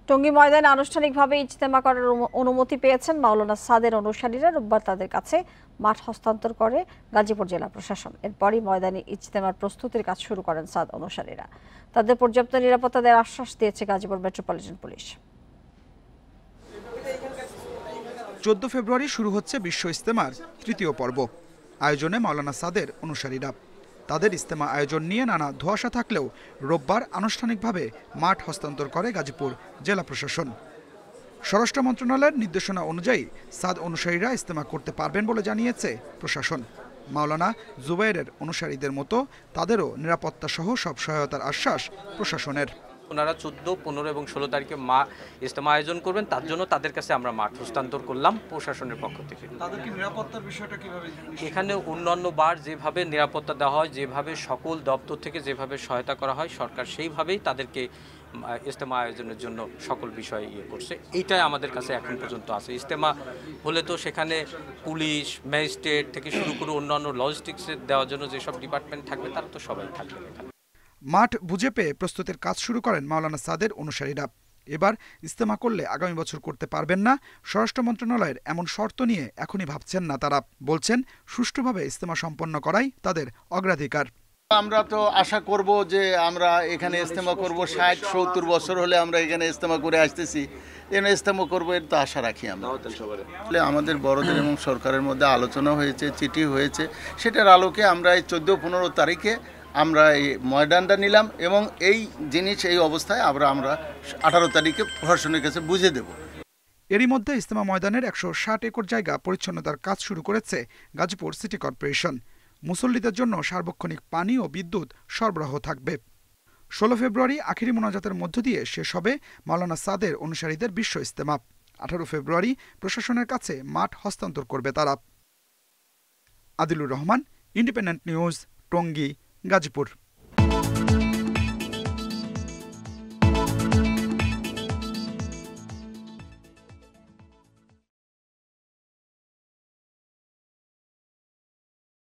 টঙ্গী ময়দানে আনুষ্ঠানিকভাবে ইজতেমা করার অনুমতি পেয়েছেন মাওলানা সাদের অনুসারীরা। রোববার তাদের কাছে মাঠ হস্তান্তর করে গাজীপুর জেলা প্রশাসন। এরপরই ময়দানে ইজতেমার প্রস্তুতির কাজ শুরু করেন সাদ অনুসারীরা। তাদের পর্যাপ্ত নিরাপত্তা দেওয়ার আশ্বাস দিয়েছে গাজীপুর মেট্রোপলিটন পুলিশ। 14 ফেব্রুয়ারি শুরু হচ্ছে বিশ্ব ইজতেমার তৃতীয় পর্ব। আয়োজনে মাওলানা সাদের অনুসারীরা। তাদের ইজতেমা আয়োজন নিয়ে নানা ধোঁয়াশা থাকলেও রোববার আনুষ্ঠানিকভাবে মাঠ হস্তান্তর করে গাজীপুর জেলা প্রশাসন। স্বরাষ্ট্র মন্ত্রণালয়ের নির্দেশনা অনুযায়ী সাদ অনুসারীরা ইজতেমা করতে পারবেন বলে জানিয়েছে প্রশাসন। মাওলানা জুবাইরের অনুসারীদের মতো তাদেরও নিরাপত্তা সহ সব সহায়তার আশ্বাস প্রশাসনের। ওনারা 14, 15 এবং 16 তারিখে ইজতেমা আয়োজন করবেন, তার জন্য তাদের কাছে আমরা মাঠ হস্তান্তর করলাম প্রশাসনের পক্ষ থেকে। তাদেরকে নিরাপত্তার বিষয়টা কিভাবে? এখানে অন্যান্য বার যেভাবে নিরাপত্তা দেওয়া হয়, যেভাবে সকল দপ্তর থেকে যেভাবে সহায়তা করা হয়, সরকার সেইভাবেই তাদেরকে ইজতেমা আয়োজনের জন্য সকল বিষয় করছে। এইটাই আমাদের কাছে এখন পর্যন্ত আছে। ইজতেমা হলে তো সেখানে পুলিশ, ম্যাজিস্ট্রেট থেকে শুরু করে অন্যান্য লজিস্টিক্সের দেওয়ার জন্য যেসব ডিপার্টমেন্ট থাকবে তারা তো সবাই থাকবে এখানে। মাঠ বুঝে পেয়ে প্রস্তুতির কাজ শুরু করেন মাওলানা সাদের অনুসারীরা। এবার ইজতেমা করলে আগামী বছর করতে পারবেন না, স্বরাষ্ট্র মন্ত্রণালয়ের এমন শর্ত নিয়ে এখনই ভাবছেন না তারা। বলছেন সুষ্ঠুভাবে ইজতেমা সম্পন্ন করাই তাদের অগ্রাধিকার। আমরা তো আশা করব যে আমরা এখানে ইজতেমা করব, 60-70 বছর হলে আমরা এখানে ইজতেমা করে আসতেছি, এখানে ইজতেমা করবো এর তো আশা রাখি আমরা। আমাদের বড়দের এবং সরকারের মধ্যে আলোচনা হয়েছে, চিঠি হয়েছে, সেটার আলোকে আমরা এই 14-15 তারিখে আমরা এই ময়দানটা নিলাম এবং এই জিনিস এই অবস্থায় আমরা 18 তারিখে প্রশাসনের কাছে বুঝে দেব। এরই মধ্যে ইজতেমা ময়দানের 160 একর জায়গা পরিচ্ছন্নতার কাজ শুরু করেছে গাজীপুর সিটি কর্পোরেশন। মুসল্লিদের জন্য সার্বক্ষণিক পানি ও বিদ্যুৎ সরবরাহ থাকবে। 16 ফেব্রুয়ারি আখিরি মোনাজাতের মধ্য দিয়ে শেষ হবে মাওলানা সাদের অনুসারীদের বিশ্ব ইজতেমা। 18 ফেব্রুয়ারি প্রশাসনের কাছে মাঠ হস্তান্তর করবে তারা। Adilur Rahman, independent news, Tongi, Gazipur.